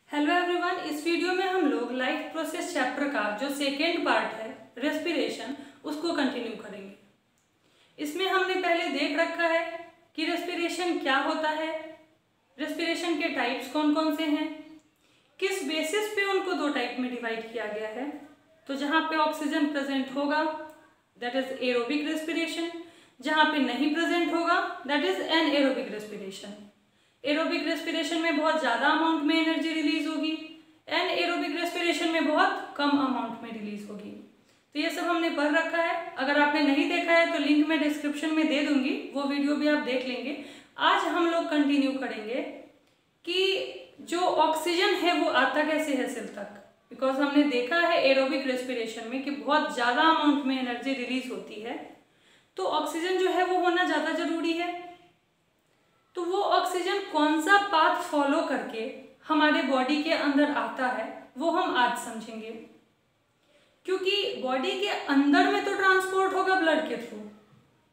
Hello everyone, इस video में हम लोग लाइफ प्रोसेस चैप्टर का जो सेकेंड पार्ट है रेस्पिरेशन उसको कंटिन्यू करेंगे। इसमें हमने पहले देख रखा है कि रेस्पिरेशन क्या होता है, रेस्पिरेशन के टाइप्स कौन कौन से हैं, किस बेसिस पे उनको दो टाइप में डिवाइड किया गया है। तो जहाँ पे ऑक्सीजन प्रेजेंट होगा दैट इज एरोबिक रेस्पिरेशन, जहाँ पे नहीं प्रेजेंट होगा that is anaerobic respiration. Aerobic respiration में बहुत ज़्यादा अमाउंट में एनर्जी रिलीज होगी, एनएरोबिक रेस्पिरेशन में बहुत कम अमाउंट में रिलीज होगी। तो ये सब हमने पढ़ रखा है। अगर आपने नहीं देखा है तो लिंक मैं डिस्क्रिप्शन में दे दूंगी, वो वीडियो भी आप देख लेंगे। आज हम लोग कंटिन्यू करेंगे कि जो ऑक्सीजन है वो आता कैसे है सेल तक, बिकॉज हमने देखा है एरोबिक रेस्पिरेशन में कि बहुत ज़्यादा अमाउंट में एनर्जी रिलीज होती है, तो ऑक्सीजन जो है वो होना ज़्यादा जरूरी है। तो वो ऑक्सीजन कौन सा पाथ फॉलो करके हमारे बॉडी के अंदर आता है वो हम आज समझेंगे। क्योंकि बॉडी के अंदर में तो ट्रांसपोर्ट होगा ब्लड के थ्रू,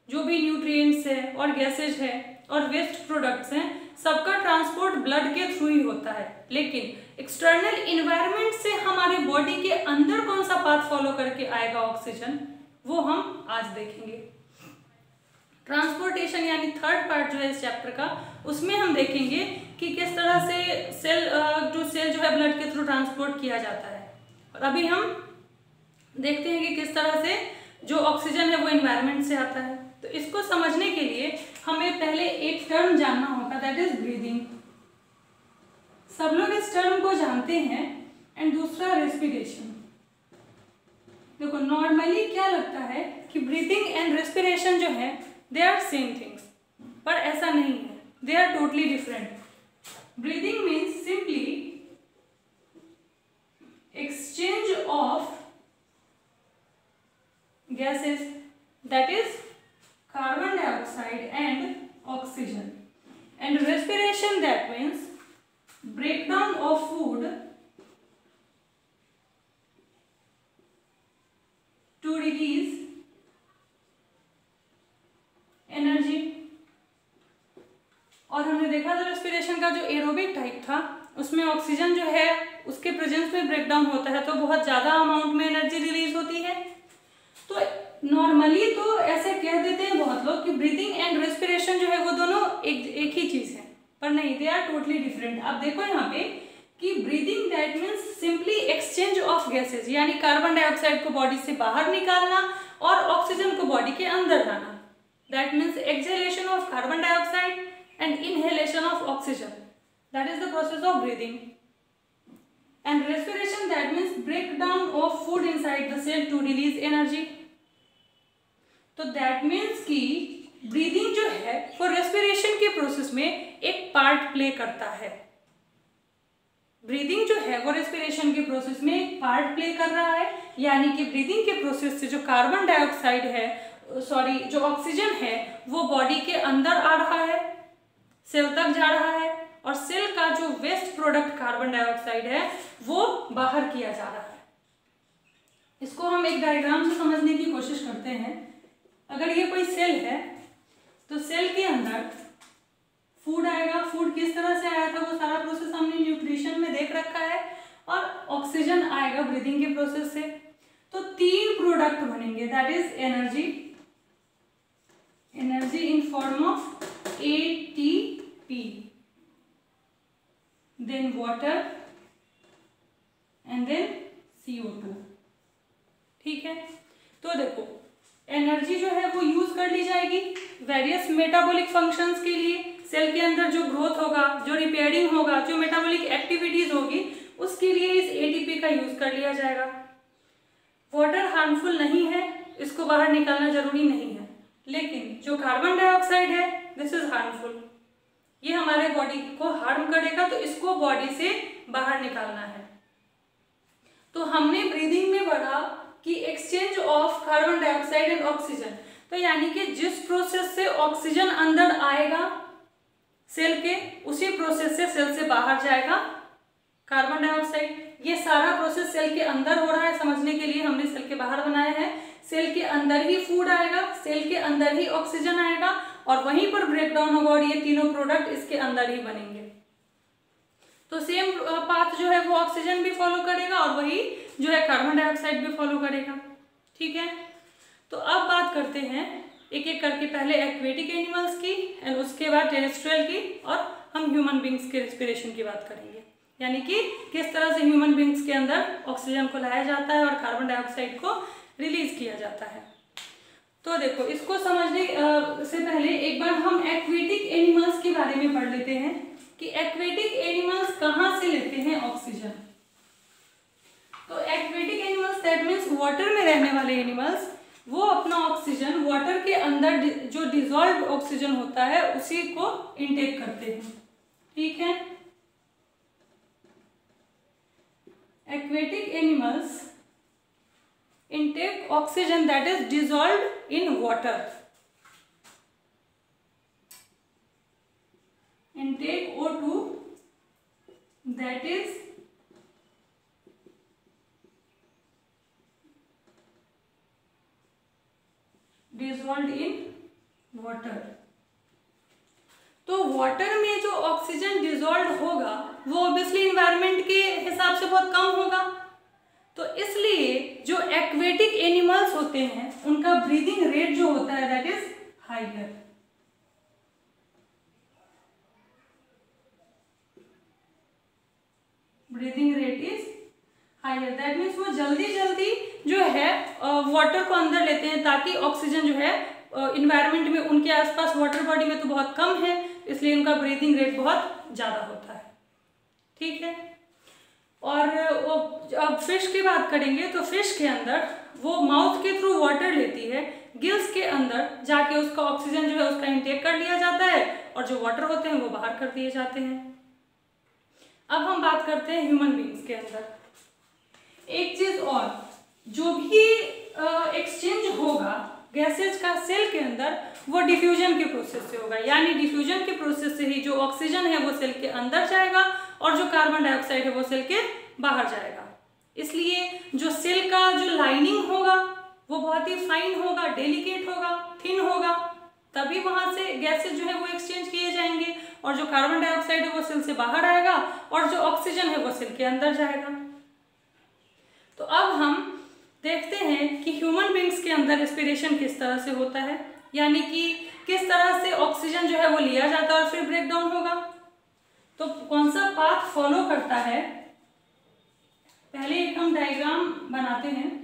जो भी न्यूट्रिएंट्स है और गैसेज है और वेस्ट प्रोडक्ट्स हैं, सबका ट्रांसपोर्ट ब्लड के थ्रू ही होता है। लेकिन एक्सटर्नल इन्वायरमेंट से हमारे बॉडी के अंदर कौन सा पाथ फॉलो करके आएगा ऑक्सीजन, वो हम आज देखेंगे। ट्रांसपोर्टेशन यानी थर्ड पार्ट जो है इस चैप्टर का, उसमें हम देखेंगे कि किस तरह से सेल जो है ब्लड के थ्रू ट्रांसपोर्ट किया जाता है। और अभी हम देखते हैं कि किस तरह से जो ऑक्सीजन है वो एनवायरनमेंट से आता है। तो इसको समझने के लिए हमें पहले एक टर्म जानना होगा दैट इज ब्रीदिंग। सब लोग इस टर्म को जानते हैं। एंड दूसरा रेस्पिरेशन। देखो नॉर्मली क्या लगता है कि ब्रीदिंग एंड रेस्पिरेशन जो है दे आर सेम थिंग्स, पर ऐसा नहीं है, they are totally different. Breathing means simply exchange of gases, that is carbon dioxide and oxygen. And respiration, that means breakdown of food to release energy. और हमने देखा था रेस्पिरेशन का जो एरोबिक टाइप था उसमें ऑक्सीजन जो है उसके प्रेजेंस में ब्रेकडाउन होता है तो बहुत ज़्यादा अमाउंट में एनर्जी रिलीज होती है। तो नॉर्मली तो ऐसे कह देते हैं बहुत लोग कि ब्रीदिंग एंड रेस्पिरेशन जो है वो दोनों एक ही चीज है, पर नहीं, दे आर टोटली डिफरेंट। आप देखो यहाँ पे कि breathing that means simply exchange of gases, यानी कार्बन डाइऑक्साइड को बॉडी से बाहर निकालना और ऑक्सीजन को बॉडी के अंदर लाना। That means exhalation of carbon dioxide and inhalation of oxygen, that is the process of breathing. And respiration, that means breakdown of food inside the cell to release energy. तो that means कि breathing जो है वो respiration के process में एक part play करता है। ब्रीदिंग जो है वो रेस्पिरेशन के प्रोसेस में एक पार्ट प्ले कर रहा है, यानी कि ब्रीदिंग के प्रोसेस से जो कार्बन डाइऑक्साइड है जो ऑक्सीजन है वो बॉडी के अंदर आ रहा है, सेल तक जा रहा है, और सेल का जो वेस्ट प्रोडक्ट कार्बन डाइऑक्साइड है वो बाहर किया जा रहा है। इसको हम एक डायग्राम से समझने की कोशिश करते हैं। अगर ये कोई सेल है तो सेल के अंदर फूड आएगा। फूड किस तरह से आया था वो सारा प्रोसेस हमने न्यूट्रिशन में देख रखा है, और ऑक्सीजन आएगा ब्रीदिंग के प्रोसेस से। तो तीन प्रोडक्ट बनेंगे that is energy in form of ATP, then water and then CO2। ठीक है, तो देखो एनर्जी जो है वो यूज कर ली जाएगी वेरियस मेटाबॉलिक फंक्शंस के लिए। सेल के अंदर जो ग्रोथ होगा, जो रिपेयरिंग होगा, जो मेटाबॉलिक एक्टिविटीज होगी, उसके लिए इस ATP का यूज कर लिया जाएगा। वाटर हार्मफुल नहीं है, इसको बाहर निकालना जरूरी नहीं है, लेकिन जो कार्बन डाइऑक्साइड है दिस इज हार्मफुल, ये हमारे बॉडी को हार्म करेगा, तो इसको बॉडी से बाहर निकालना है। तो हमने ब्रीदिंग में पढ़ा कि exchange of carbon dioxide and oxygen, तो यानी कि जिस प्रोसेस से ऑक्सीजन अंदर आएगा सेल के, उसी प्रोसेस से सेल से बाहर जाएगा कार्बन डाइऑक्साइड। ये सारा प्रोसेस सेल के अंदर हो रहा है, समझने के लिए हमने सेल के बाहर बनाया है। सेल के अंदर ही फूड आएगा, सेल के अंदर ही ऑक्सीजन आएगा, और वहीं पर ब्रेकडाउन होगा और ये तीनों प्रोडक्ट इसके अंदर ही बनेंगे। तो सेम पाथ जो है वो ऑक्सीजन भी फॉलो करेगा और वही जो है कार्बन डाइऑक्साइड भी फॉलो करेगा। ठीक है, तो अब बात करते हैं एक एक करके, पहले एक्वेटिक एनिमल्स की एंड उसके बाद टेरेस्ट्रियल की, और हम ह्यूमन बींग्स के रेस्पिरेशन की बात करेंगे, यानी कि किस तरह से ह्यूमन बींग्स के अंदर ऑक्सीजन को लाया जाता है और कार्बन डाइऑक्साइड को रिलीज किया जाता है। तो देखो, इसको समझने से पहले एक बार हम एक्वेटिक एनिमल्स के बारे में पढ़ लेते हैं कि एक्वेटिक एनिमल्स कहाँ से लेते हैं ऑक्सीजन। तो aquatic animals that means water में रहने वाले एनिमल्स, वो अपना ऑक्सीजन वाटर के अंदर जो डिजॉल्व ऑक्सीजन होता है उसी को इनटेक करते हैं। ठीक है, aquatic animals intake oxygen that is dissolved in water. Intake O2 that is dissolved in water. तो वाटर में जो ऑक्सीजन डिजॉल्व होगा वो ऑब्वियसली इन्वायरमेंट के हिसाब से बहुत कम होगा, तो इसलिए जो एक्वेटिक एनिमल्स होते हैं उनका ब्रीदिंग रेट जो होता है that is higher. Breathing rate is higher, that means वो जल्दी जल्दी जो है वाटर को अंदर लेते हैं, ताकि ऑक्सीजन जो है इन्वायरमेंट में उनके आसपास वाटर बॉडी में तो बहुत कम है, इसलिए उनका ब्रीदिंग रेट बहुत ज़्यादा होता है। ठीक है, और वो अब फिश की बात करेंगे तो फिश के अंदर वो माउथ के थ्रू वाटर लेती है, गिल्स के अंदर जाके उसका ऑक्सीजन जो है उसका इंटेक कर लिया जाता है और जो वाटर होते हैं वो बाहर कर दिए जाते हैं। अब हम बात करते हैं ह्यूमन बींग्स के अंदर। एक चीज और, जो भी एक्सचेंज होगा गैसेज का सेल के अंदर वो डिफ्यूजन के प्रोसेस से होगा, यानी डिफ्यूजन के प्रोसेस से ही जो ऑक्सीजन है वो सेल के अंदर जाएगा और जो कार्बन डाइऑक्साइड है वो सेल के बाहर जाएगा। इसलिए जो सेल का जो लाइनिंग होगा वो बहुत ही फाइन होगा, डेलिकेट होगा, थिन होगा, तभी वहां से गैसेज जो है वो एक्सचेंज किए जाएंगे और जो कार्बन डाइऑक्साइड है वो सेल से बाहर आएगा और जो ऑक्सीजन है वो सेल के अंदर जाएगा। तो अब हम देखते हैं कि ह्यूमन बींग्स के अंदर रेस्पिरेशन किस तरह से होता है, यानी कि किस तरह से ऑक्सीजन जो है वो लिया जाता है और फिर ब्रेक डाउन होगा। तो कौन सा पाथ फॉलो करता है, पहले एक हम डायग्राम बनाते हैं।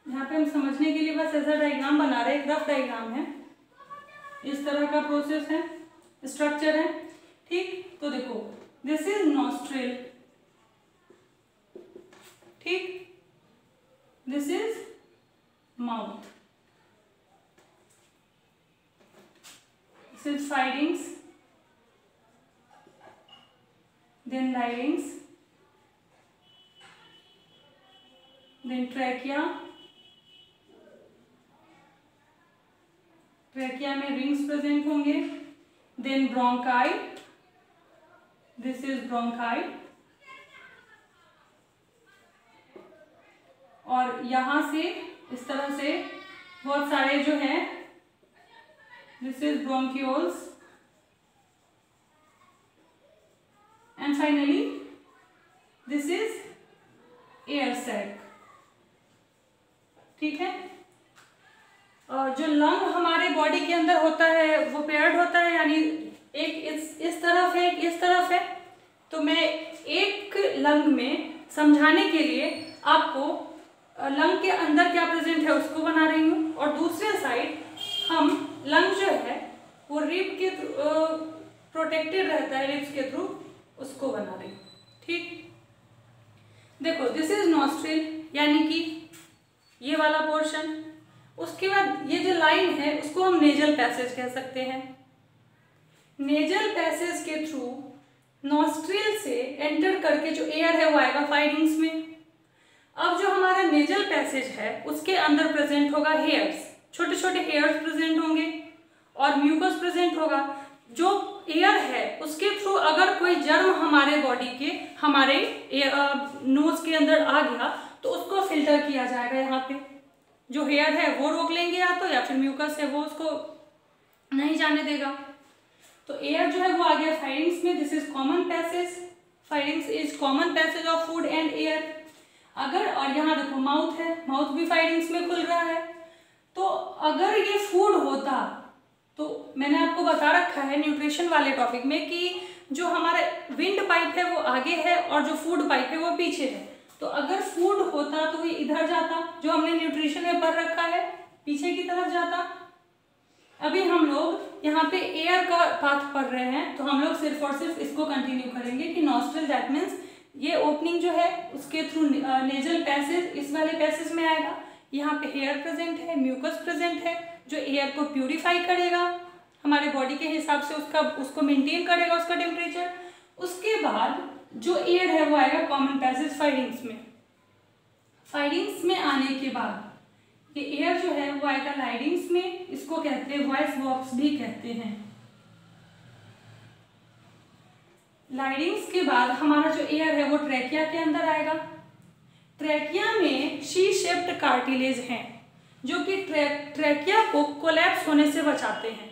यहाँ पे हम समझने के लिए बस ऐसा डायग्राम बना रहे हैं, रफ डायग्राम है, इस तरह का प्रोसेस है, स्ट्रक्चर है। ठीक, तो देखो दिस इज नॉस्ट्रिल, ठीक, this is mouth, this is pharynx, then larynx, then trachea, trachea में रिंग्स प्रेजेंट होंगे, then bronchi, this is bronchi, और यहां से इस तरह से बहुत सारे जो हैं, this is bronchioles, and finally this is air sac. ठीक है, जो लंग हमारे बॉडी के अंदर होता है वो पेयर्ड होता है, यानी एक इस तरफ है, एक इस तरफ है। तो मैं एक लंग में समझाने के लिए आपको लंग के अंदर क्या प्रेजेंट है उसको बना रही हूँ, और दूसरे साइड हम लंग जो है वो रिब के प्रोटेक्टेड रहता है, रिब्स के थ्रू उसको बना रही हूँ। ठीक, देखो दिस इज नॉस्ट्रिल, यानी कि ये वाला पोर्शन, उसके बाद ये जो लाइन है उसको हम नेजल पैसेज कह सकते हैं। नेजल पैसेज के थ्रू नॉस्ट्रिल से एंटर करके जो एयर है वो आएगा फाइरिंग्स में। अब जो हमारा नेजल पैसेज है उसके अंदर प्रेजेंट होगा हेयर्स, छोटे छोटे हेयर्स प्रेजेंट होंगे और म्यूकस प्रेजेंट होगा। जो एयर है उसके थ्रू अगर कोई जर्म हमारे बॉडी के हमारे नोज के अंदर आ गया तो उसको फिल्टर किया जाएगा। यहाँ पे जो हेयर है वो रोक लेंगे या फिर म्यूकस है वो उसको नहीं जाने देगा। तो एयर जो है वो आ गया फाइरिंग्स में। This is common passage, pharynx is common passage of food and air. अगर, और यहाँ देखो माउथ है, माउथ भी फाइरिंग्स में खुल रहा है। तो अगर ये फूड होता, तो मैंने आपको बता रखा है न्यूट्रिशन वाले टॉपिक में कि जो हमारा विंड पाइप है वो आगे है और जो फूड पाइप है वो पीछे है। तो अगर फूड होता तो ये इधर जाता, जो हमने न्यूट्रिशन में पढ़ रखा है, पीछे की तरफ जाता। अभी हम लोग यहाँ पे एयर का पाथ पढ़ रहे हैं, तो हम लोग सिर्फ और सिर्फ इसको कंटिन्यू करेंगे कि नॉस्ट्रल, दैट मीन्स ये ओपनिंग जो है उसके थ्रू नेजल पैसेज इस वाले पैसेज में आएगा। यहाँ पे एयर प्रेजेंट है, म्यूकस प्रेजेंट है जो एयर को प्यूरिफाई करेगा, हमारे बॉडी के हिसाब से उसको मेंटेन करेगा उसका टेम्परेचर। उसके बाद जो एयर है वो आएगा कॉमन पैसेज फाइरिंग्स में। फाइरिंग्स में आने के बाद ये एयर जो है वो आएगा लाइडिंग्स में, इसको कहते हैं वॉइस बॉक्स भी कहते हैं। लाइडिंग्स के बाद हमारा जो एयर है वो ट्रैकिया के अंदर आएगा। ट्रैकिया में शी शेप्ड कार्टिलेज हैं जो कि ट्रैकिया को कोलैप्स होने से बचाते हैं।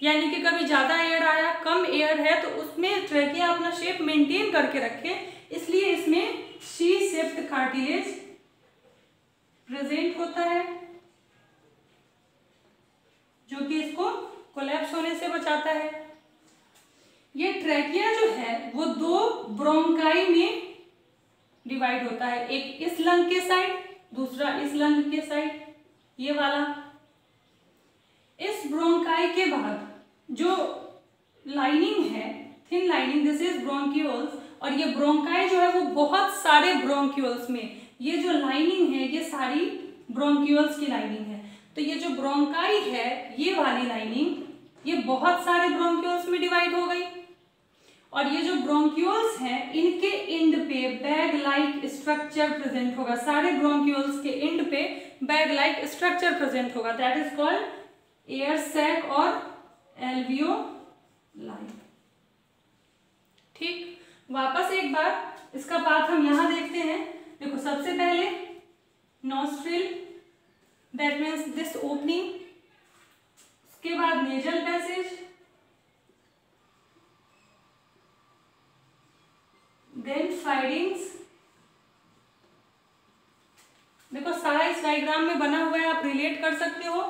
यानी कि कभी ज़्यादा एयर आया, कम एयर है तो उसमें ट्रैकिया अपना शेप मेंटेन करके रखे, इसलिए इसमें शी शेप्ड कार्टिलेज प्रेजेंट होता है जो कि इसको कोलैप्स होने से बचाता है। ये ट्रैकिया जो है वो दो ब्रोंकाई में डिवाइड होता है, एक इस लंग के साइड, दूसरा इस लंग के साइड, ये वाला। इस ब्रोंकाई के बाद जो लाइनिंग है, thin lining, this is bronchioles, और ये ब्रोंकाई जो है वो बहुत सारे ब्रोंक्यूल्स में, ये जो लाइनिंग है ये सारी ब्रोंक्यूल्स की लाइनिंग है। तो ये जो ब्रोंकाई है ये वाली लाइनिंग ये बहुत सारे ब्रोंक्यूल्स में डिवाइड हो गई, और ये जो ब्रोंक्यूल्स हैं इनके एंड पे बैग लाइक स्ट्रक्चर प्रेजेंट होगा। सारे ब्रोंक्यूल्स के एंड पे बैग लाइक स्ट्रक्चर प्रेजेंट होगा, that is called air sac और एल्वियोलाई। ठीक, वापस एक बार इसका पाथ हम यहां देखते हैं। देखो सबसे पहले nostril, that means this opening, उसके बाद नेजल पैसेज, देन फाइरिंग्स। देखो सारा इस डायग्राम में बना हुआ है, आप रिलेट कर सकते हो।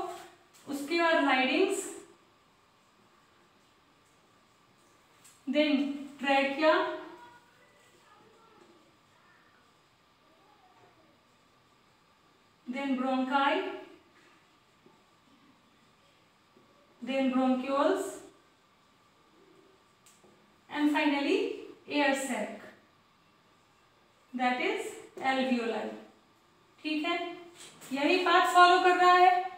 उसके बाद larynx, then trachea, then bronchi, then bronchioles, and finally air sac, that is alveoli। ठीक है, यही पाथ फॉलो कर रहा है।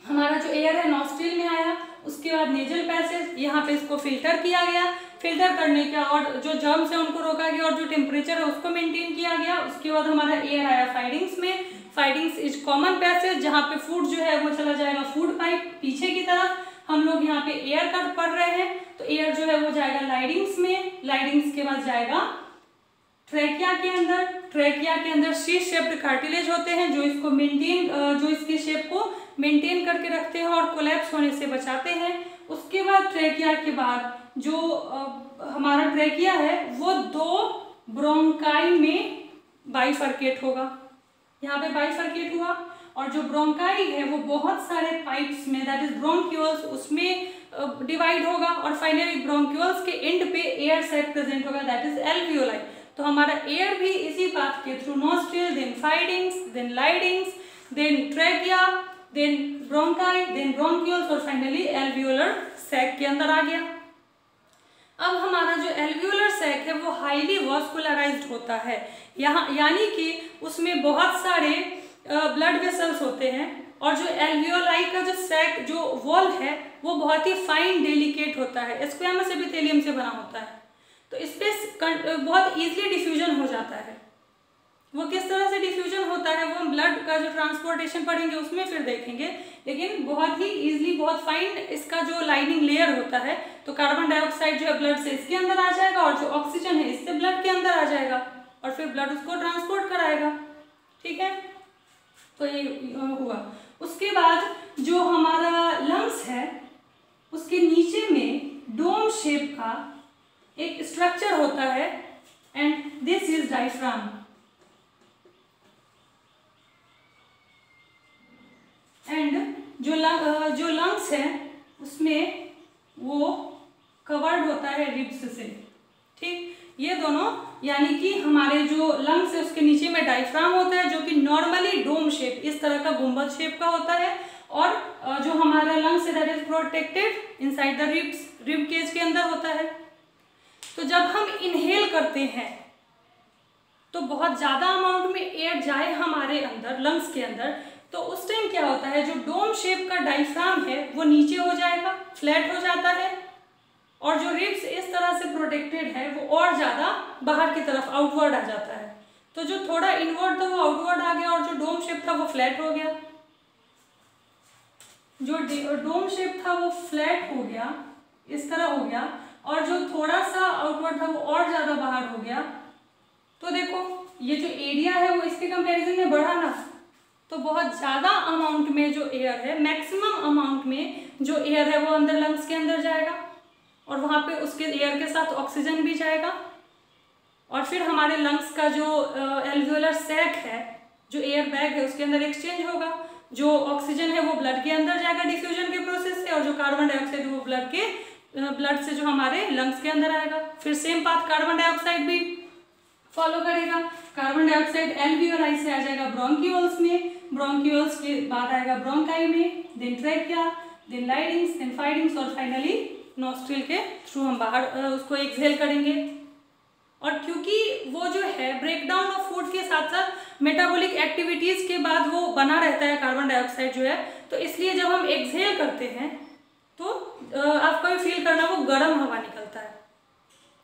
हमारा जो एयर है नॉस्ट्रिल में आया, उसके बाद नेजल पैसेज, यहाँ पे इसको फिल्टर किया गया, फिल्टर करने का और जो जर्म्स है उनको रोका गया और जो टेम्परेचर है उसको मेंटेन किया गया। उसके बाद हमारा एयर आया फाइरिंग्स में। फाइरिंग्स इज कॉमन पैसेज, जहाँ पे फूड जो है वो चला जाएगा फूड पाइप पीछे की तरफ। हम लोग यहाँ पे एयर कट पढ़ रहे हैं, तो एयर जो है वो जाएगा लाइडिंग्स में, लाइडिंग्स के बाद जाएगा ट्रैकिया के अंदर। ट्रैकिया के अंदर शी शेप्ड कार्टिलेज होते हैं जो इसको मेंटेन, जो इसके शेप को मेंटेन करके रखते हैं और कोलैप्स होने से बचाते हैं। उसके बाद ट्रैकिया के बाद जो हमारा ट्रैकिया है वो दो ब्रोंकाई में बाइफर्केट होगा, यहाँ पे बाइफर्केट हुआ, और जो ब्रोंकाई है वो बहुत सारे पाइप्स में, दैट इज ब्रोंक्यूल्स, उसमें डिवाइड होगा, और फाइनली ब्रोंक्यूल्स के एंड पे एयर सैक प्रेजेंट होगा, दैट इज एल्वियोलाई। तो हमारा एयर भी इसी पाथ के through nostril, then pharynx, then larynx, then trachea, then bronchi, then bronchioles और फाइनली एल्वियोलर सैक के अंदर आ गया। अब हमारा जो एल्वियोलर सैक है वो हाईली वास्कुलराइज्ड होता है, यहाँ यानी कि उसमें बहुत सारे ब्लड वेसल्स होते हैं, और जो एल्वियोलाई का जो सैक जो वॉल है वो बहुत ही फाइन डेलिकेट होता है, स्क्वैमस एपिथेलियम से बना होता है, तो इस पे बहुत ईजिली डिफ्यूजन हो जाता है। वो किस तरह से डिफ्यूजन होता है वो हम ब्लड का जो ट्रांसपोर्टेशन पढ़ेंगे उसमें फिर देखेंगे। लेकिन बहुत ही इजीली, बहुत फाइन इसका जो लाइनिंग लेयर होता है, तो कार्बन डाइऑक्साइड जो है ब्लड से इसके अंदर आ जाएगा और जो ऑक्सीजन है इससे ब्लड के अंदर आ जाएगा और फिर ब्लड उसको ट्रांसपोर्ट कराएगा। ठीक है, तो ये हुआ। उसके बाद जो हमारा लंग्स है उसके नीचे में डोम शेप का एक स्ट्रक्चर होता है and this is diaphragm. And जो लंग्स है उसमें वो कवर्ड होता है रिब्स से। ठीक, ये दोनों, यानी कि हमारे जो लंग्स है उसके नीचे में डायफ्राम होता है जो कि नॉर्मली डोम शेप, इस तरह का गुंबद शेप का होता है, और जो हमारा लंग्स है that is protected inside the ribs, rib cage के अंदर होता है। तो जब हम इनहेल करते हैं तो बहुत ज़्यादा अमाउंट में एयर जाए हमारे अंदर, लंग्स के अंदर, तो उस टाइम क्या होता है, जो डोम शेप का डायफ्राम है वो नीचे हो जाएगा, फ्लैट हो जाता है, और जो रिब्स इस तरह से प्रोटेक्टेड है वो और ज़्यादा बाहर की तरफ आउटवर्ड आ जाता है। तो जो थोड़ा इनवर्ड था वो आउटवर्ड आ गया और जो डोम शेप था वो फ्लैट हो गया। जो डोम शेप था वो फ्लैट हो गया, इस तरह हो गया, और जो थोड़ा सा आउटवर्ड था वो और ज़्यादा बाहर हो गया। तो देखो ये जो एरिया है वो इसके कंपैरिजन में बढ़ा ना, तो बहुत ज़्यादा अमाउंट में जो एयर है, मैक्सिमम अमाउंट में जो एयर है वो अंदर लंग्स के अंदर जाएगा और वहाँ पे उसके एयर के साथ ऑक्सीजन भी जाएगा, और फिर हमारे लंग्स का जो एल्वियोलर सैक है, जो एयर बैग है, उसके अंदर एक्सचेंज होगा। जो ऑक्सीजन है वो ब्लड के अंदर जाएगा डिफ्यूजन के प्रोसेस से, और जो कार्बन डाइऑक्साइड वो ब्लड से जो हमारे लंग्स के अंदर आएगा। फिर सेम पाथ कार्बन डाइऑक्साइड भी फॉलो करेगा। कार्बन डाइऑक्साइड एल्वियोलाई से आ जाएगा ब्रोंक्यूल्स में, ब्रोंक्यूल्स के बाद आएगा ब्रोंकाई में, then trachea, then larynx, then फाइडिंग्स, और फाइनली नोस्ट्रिल के थ्रू हम बाहर उसको एक्सहेल करेंगे। और क्योंकि वो जो है ब्रेकडाउन ऑफ फूड के साथ साथ मेटाबॉलिक एक्टिविटीज़ के बाद वो बना रहता है कार्बन डाइऑक्साइड जो है, तो इसलिए जब हम एक्सहेल करते हैं तो आपको भी फील करना वो गर्म हवा निकलता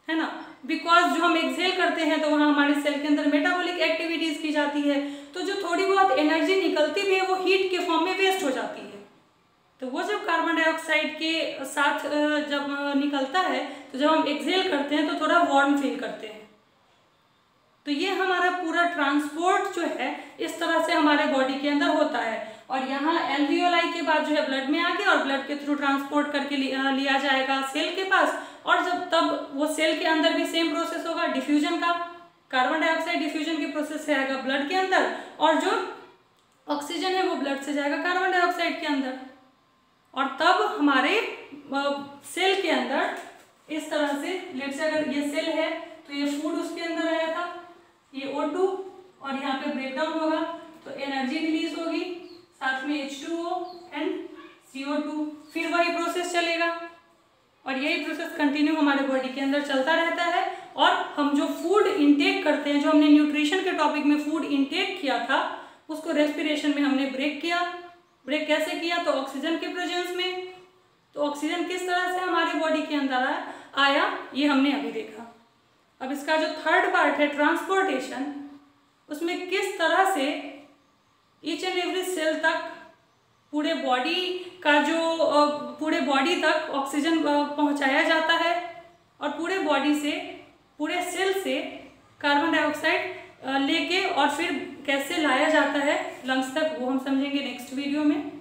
है ना, बिकॉज जो हम एक्सहेल करते हैं तो वहाँ हमारे सेल के अंदर मेटाबॉलिक एक्टिविटीज़ की जाती है, तो जो थोड़ी बहुत एनर्जी निकलती भी है वो हीट के फॉर्म में वेस्ट हो जाती है। तो वो जब कार्बन डाइऑक्साइड के साथ जब निकलता है तो जब हम एक्सहेल करते हैं तो थोड़ा वार्म फील करते हैं। तो ये हमारा पूरा ट्रांसपोर्ट जो है इस तरह से हमारे बॉडी के अंदर होता है। और यहाँ एल्वियोलाई के बाद जो है ब्लड में आ गया और ब्लड के थ्रू ट्रांसपोर्ट करके लिया जाएगा सेल के पास, और जब तब वो सेल के अंदर भी सेम प्रोसेस होगा डिफ्यूजन का, कार्बन डाइऑक्साइड डिफ्यूजन के प्रोसेस से आएगा ब्लड के अंदर, और जो ऑक्सीजन है वो ब्लड से जाएगा कार्बन डाइऑक्साइड के अंदर, और तब हमारे सेल के अंदर इस तरह से, लेट्स से अगर ये सेल है तो ये फूड उसके अंदर आया था, ये O2, और यहाँ पे ब्रेकडाउन होगा तो एनर्जी रिलीज होगी, साथ में H2O एंड CO2, फिर वही प्रोसेस चलेगा और यही प्रोसेस कंटिन्यू हमारे बॉडी के अंदर चलता रहता है। और हम जो फूड इनटेक करते हैं, जो हमने न्यूट्रिशन के टॉपिक में फूड इनटेक किया था, उसको रेस्पिरेशन में हमने ब्रेक किया। ब्रेक कैसे किया, तो ऑक्सीजन के प्रेजेंस में। तो ऑक्सीजन किस तरह से हमारी बॉडी के अंदर आया ये हमने अभी देखा। अब इसका जो थर्ड पार्ट है ट्रांसपोर्टेशन, उसमें किस तरह से ईच एंड एवरी सेल तक, पूरे बॉडी का जो पूरे बॉडी तक ऑक्सीजन पहुंचाया जाता है, और पूरे बॉडी से, पूरे सेल से कार्बन डाइऑक्साइड लेके और फिर कैसे लाया जाता है लंग्स तक, वो हम समझेंगे नेक्स्ट वीडियो में।